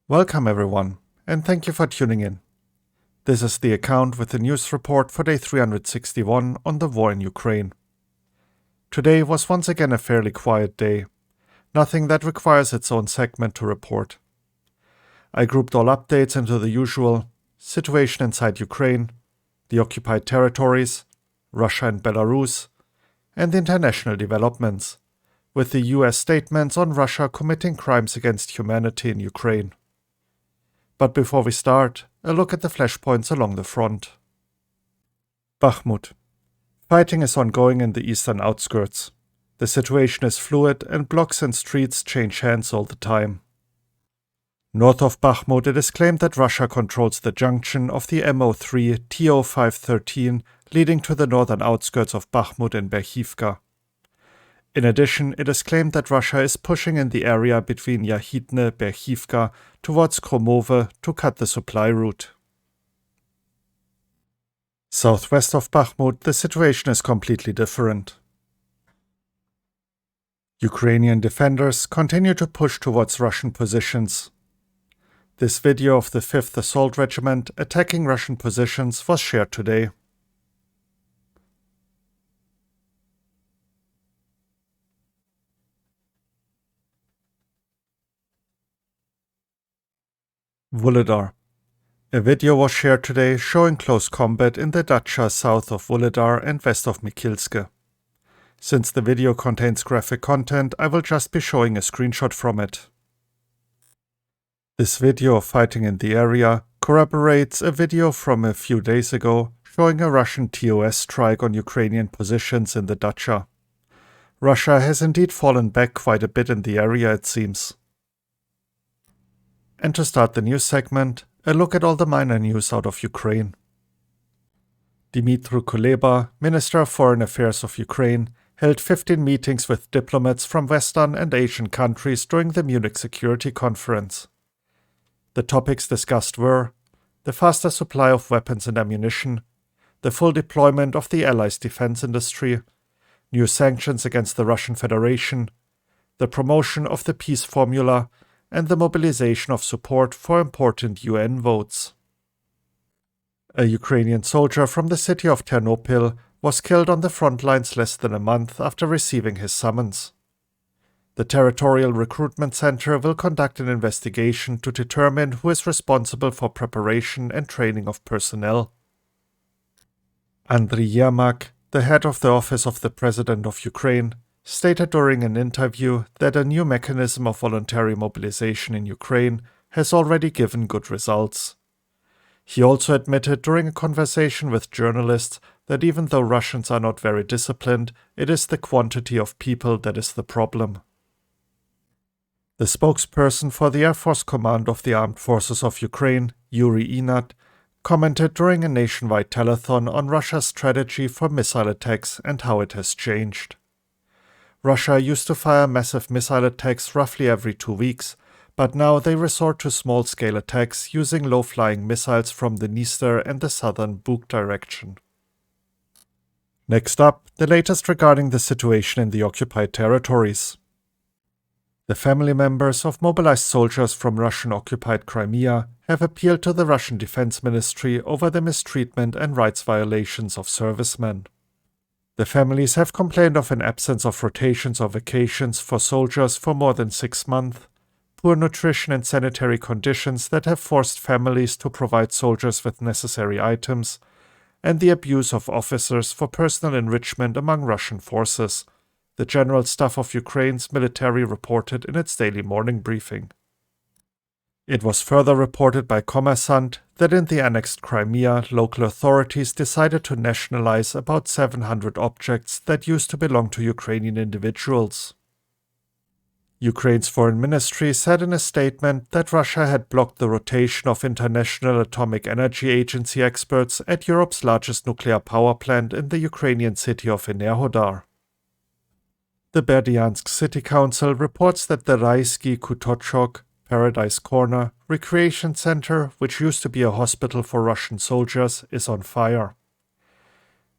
Welcome everyone, and thank you for tuning in. This is the account with the news report for day 361 on the war in Ukraine. Today was once again a fairly quiet day, nothing that requires its own segment to report. I grouped all updates into the usual situation inside Ukraine, the occupied territories, Russia and Belarus, and the international developments, with the US statements on Russia committing crimes against humanity in Ukraine. But before we start, a look at the flashpoints along the front. Bakhmut. Fighting is ongoing in the eastern outskirts. The situation is fluid and blocks and streets change hands all the time. North of Bakhmut, it is claimed that Russia controls the junction of the MO3 TO513 leading to the northern outskirts of Bakhmut in Berdiansk. In addition, it is claimed that Russia is pushing in the area between Yahidne, Berdiansk towards Crimea to cut the supply route. Southwest of Bakhmut, the situation is completely different. Ukrainian defenders continue to push towards Russian positions. This video of the 5th Assault Regiment attacking Russian positions was shared today. Vuhledar. A video was shared today showing close combat in the dacha south of Vuhledar and west of Mikilske. Since the video contains graphic content, I will just be showing a screenshot from it. This video of fighting in the area corroborates a video from a few days ago showing a Russian TOS strike on Ukrainian positions in the dacha. Russia has indeed fallen back quite a bit in the area, it seems. And to start the news segment, a look at all the minor news out of Ukraine. Dmytro Kuleba, Minister of Foreign Affairs of Ukraine, held 15 meetings with diplomats from Western and Asian countries during the Munich Security Conference. The topics discussed were the faster supply of weapons and ammunition, the full deployment of the Allies' defense industry, new sanctions against the Russian Federation, the promotion of the peace formula, and the mobilization of support for important UN votes. A Ukrainian soldier from the city of Ternopil was killed on the front lines less than a month after receiving his summons. The Territorial Recruitment Center will conduct an investigation to determine who is responsible for preparation and training of personnel. Andriy Yermak, the head of the Office of the President of Ukraine, stated during an interview that a new mechanism of voluntary mobilization in Ukraine has already given good results. He also admitted during a conversation with journalists that even though Russians are not very disciplined, it is the quantity of people that is the problem. The spokesperson for the Air Force Command of the Armed Forces of Ukraine, Yuri Inat, commented during a nationwide telethon on Russia's strategy for missile attacks and how it has changed. Russia used to fire massive missile attacks roughly every 2 weeks, but now they resort to small-scale attacks using low-flying missiles from the Dniester and the southern Buk direction. Next up, the latest regarding the situation in the occupied territories. The family members of mobilized soldiers from Russian-occupied Crimea have appealed to the Russian Defense Ministry over the mistreatment and rights violations of servicemen. The families have complained of an absence of rotations or vacations for soldiers for more than 6 months, poor nutrition and sanitary conditions that have forced families to provide soldiers with necessary items, and the abuse of officers for personal enrichment among Russian forces, the General Staff of Ukraine's military reported in its daily morning briefing. It was further reported by Kommersant that in the annexed Crimea, local authorities decided to nationalize about 700 objects that used to belong to Ukrainian individuals. Ukraine's foreign ministry said in a statement that Russia had blocked the rotation of International Atomic Energy Agency experts at Europe's largest nuclear power plant in the Ukrainian city of Vuhledar. The Berdiansk City Council reports that the Raisky Kutochok Paradise Corner recreation center, which used to be a hospital for Russian soldiers, is on fire.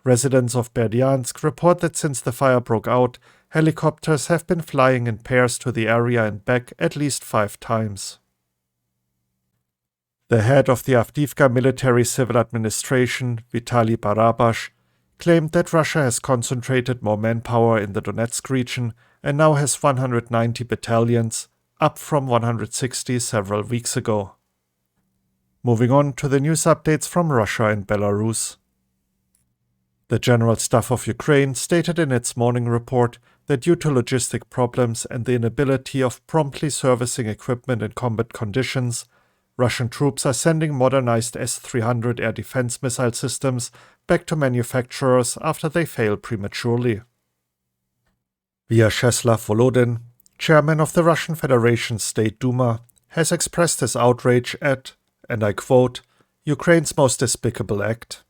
Residents of Berdiansk report that since the fire broke out, helicopters have been flying in pairs to the area and back at least 5 times. The head of the Avdiivka military civil administration, Vitaly Barabash, claimed that Russia has concentrated more manpower in the Donetsk region and now has 190 battalions, up from 160 several weeks ago. Moving on to the news updates from Russia and Belarus. The General Staff of Ukraine stated in its morning report that due to logistic problems and the inability of promptly servicing equipment in combat conditions, Russian troops are sending modernized S-300 air defense missile systems back to manufacturers after they fail prematurely. Vyacheslav Volodin, chairman of the Russian Federation's State Duma, has expressed his outrage at, and I quote, Ukraine's most despicable act.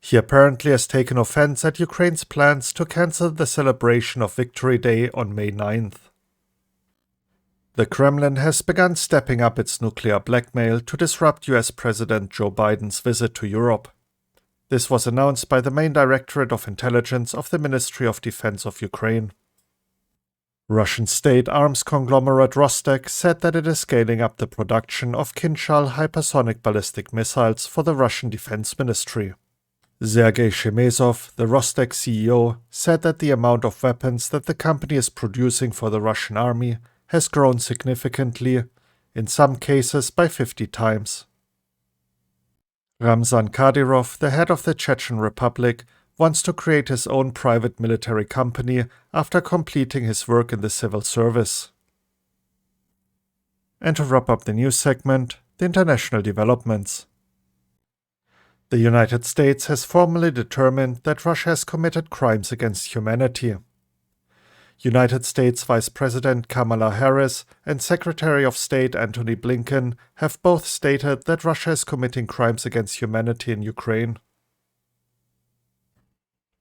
He apparently has taken offense at Ukraine's plans to cancel the celebration of Victory Day on May 9th. The Kremlin has begun stepping up its nuclear blackmail to disrupt US President Joe Biden's visit to Europe. This was announced by the main Directorate of Intelligence of the Ministry of Defense of Ukraine. Russian state arms conglomerate Rostec said that it is scaling up the production of Kinzhal hypersonic ballistic missiles for the Russian Defense Ministry. Sergei Shemezov, the Rostec CEO, said that the amount of weapons that the company is producing for the Russian army has grown significantly, in some cases by 50 times. Ramzan Kadyrov, the head of the Chechen Republic, wants to create his own private military company after completing his work in the civil service. And to wrap up the news segment, the international developments. The United States has formally determined that Russia has committed crimes against humanity. United States Vice President Kamala Harris and Secretary of State Antony Blinken have both stated that Russia is committing crimes against humanity in Ukraine.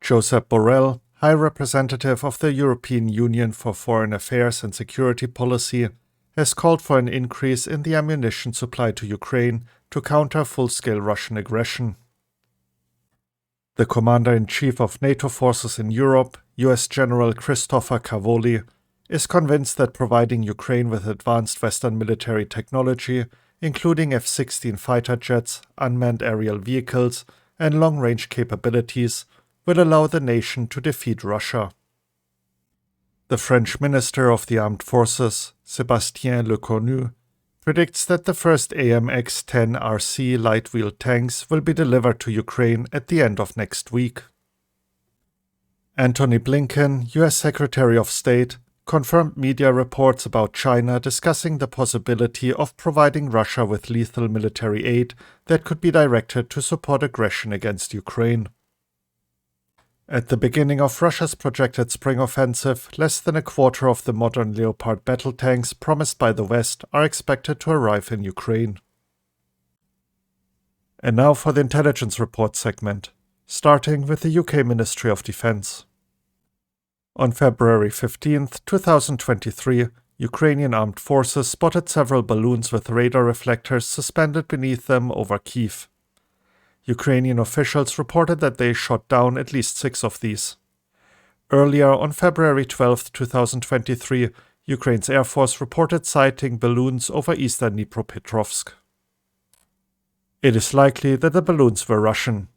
Josep Borrell, High Representative of the European Union for Foreign Affairs and Security Policy, has called for an increase in the ammunition supply to Ukraine to counter full-scale Russian aggression. The Commander-in-Chief of NATO forces in Europe, US General Christopher Cavoli, is convinced that providing Ukraine with advanced Western military technology, including F-16 fighter jets, unmanned aerial vehicles, and long-range capabilities, will allow the nation to defeat Russia. The French Minister of the Armed Forces, Sébastien Lecornu, predicts that the first AMX-10 RC light-wheeled tanks will be delivered to Ukraine at the end of next week. Antony Blinken, US Secretary of State, confirmed media reports about China discussing the possibility of providing Russia with lethal military aid that could be directed to support aggression against Ukraine. At the beginning of Russia's projected spring offensive, less than a quarter of the modern Leopard battle tanks promised by the West are expected to arrive in Ukraine. And now for the intelligence report segment, starting with the UK Ministry of Defence. On February 15, 2023, Ukrainian armed forces spotted several balloons with radar reflectors suspended beneath them over Kyiv. Ukrainian officials reported that they shot down at least 6 of these. Earlier, on February 12, 2023, Ukraine's Air Force reported sighting balloons over eastern Dnipropetrovsk. It is likely that the balloons were Russian.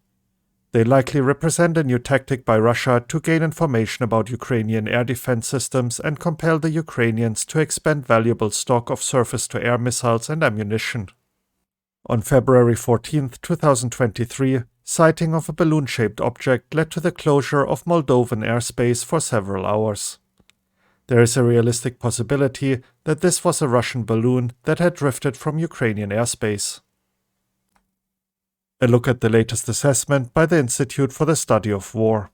They likely represent a new tactic by Russia to gain information about Ukrainian air defense systems and compel the Ukrainians to expend valuable stock of surface-to-air missiles and ammunition. On February 14, 2023, sighting of a balloon-shaped object led to the closure of Moldovan airspace for several hours. There is a realistic possibility that this was a Russian balloon that had drifted from Ukrainian airspace. A look at the latest assessment by the Institute for the Study of War.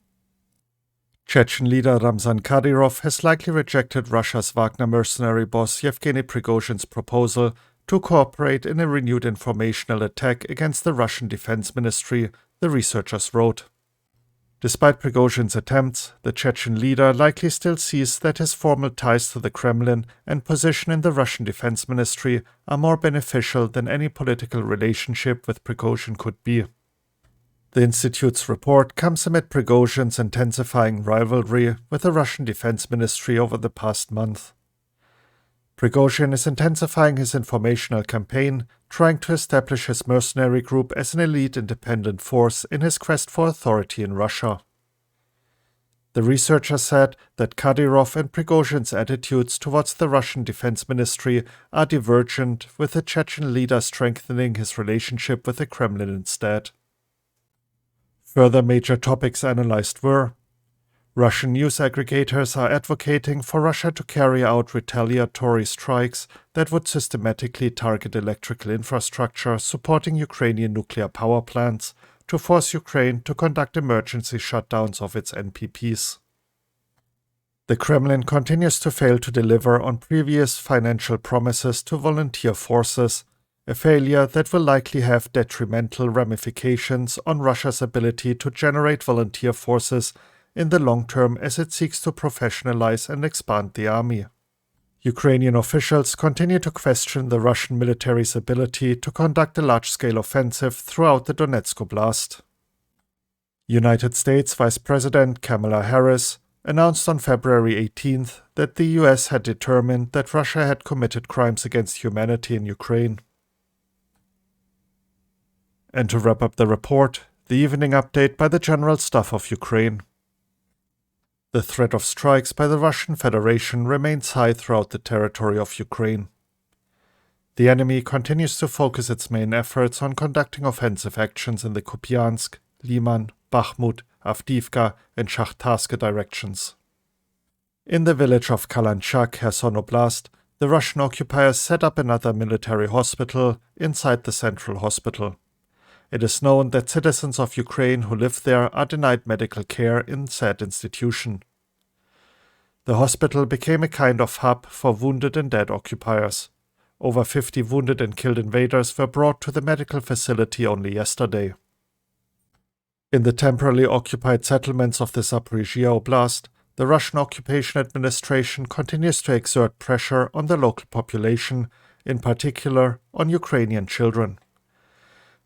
Chechen leader Ramzan Kadyrov has likely rejected Russia's Wagner mercenary boss Yevgeny Prigozhin's proposal to cooperate in a renewed informational attack against the Russian Defense Ministry, the researchers wrote. Despite Prigozhin's attempts, the Chechen leader likely still sees that his formal ties to the Kremlin and position in the Russian Defense Ministry are more beneficial than any political relationship with Prigozhin could be. The Institute's report comes amid Prigozhin's intensifying rivalry with the Russian Defense Ministry over the past month. Prigozhin is intensifying his informational campaign, trying to establish his mercenary group as an elite independent force in his quest for authority in Russia. The researcher said that Kadyrov and Prigozhin's attitudes towards the Russian Defense Ministry are divergent, with the Chechen leader strengthening his relationship with the Kremlin instead. Further major topics analyzed were: Russian news aggregators are advocating for Russia to carry out retaliatory strikes that would systematically target electrical infrastructure supporting Ukrainian nuclear power plants to force Ukraine to conduct emergency shutdowns of its NPPs. The Kremlin continues to fail to deliver on previous financial promises to volunteer forces, a failure that will likely have detrimental ramifications on Russia's ability to generate volunteer forces in the long term as it seeks to professionalize and expand the army. Ukrainian officials continue to question the Russian military's ability to conduct a large-scale offensive throughout the Donetsk Oblast. United States Vice President Kamala Harris announced on February 18th that the US had determined that Russia had committed crimes against humanity in Ukraine. And to wrap up the report, the evening update by the General Staff of Ukraine. The threat of strikes by the Russian Federation remains high throughout the territory of Ukraine. The enemy continues to focus its main efforts on conducting offensive actions in the Kupiansk, Liman, Bakhmut, Avdiivka, and Shakhtarsk directions. In the village of Kalanchak, Kherson Oblast, the Russian occupiers set up another military hospital inside the central hospital. It is known that citizens of Ukraine who live there are denied medical care in said institution. The hospital became a kind of hub for wounded and dead occupiers. Over 50 wounded and killed invaders were brought to the medical facility only yesterday. In the temporarily occupied settlements of the Zaporizhia Oblast, the Russian occupation administration continues to exert pressure on the local population, in particular on Ukrainian children.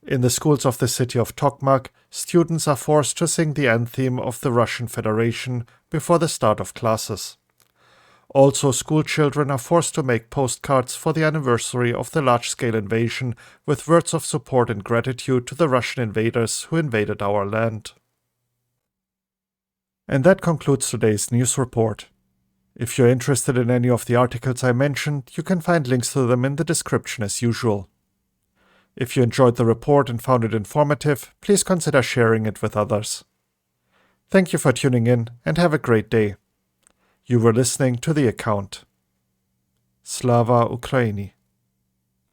In the schools of the city of Tokmak, students are forced to sing the anthem of the Russian Federation before the start of classes. Also, school children are forced to make postcards for the anniversary of the large-scale invasion with words of support and gratitude to the Russian invaders who invaded our land. And that concludes today's news report. If you're interested in any of the articles I mentioned, you can find links to them in the description as usual. If you enjoyed the report and found it informative, please consider sharing it with others. Thank you for tuning in and have a great day. You were listening to The Account. Slava Ukraini.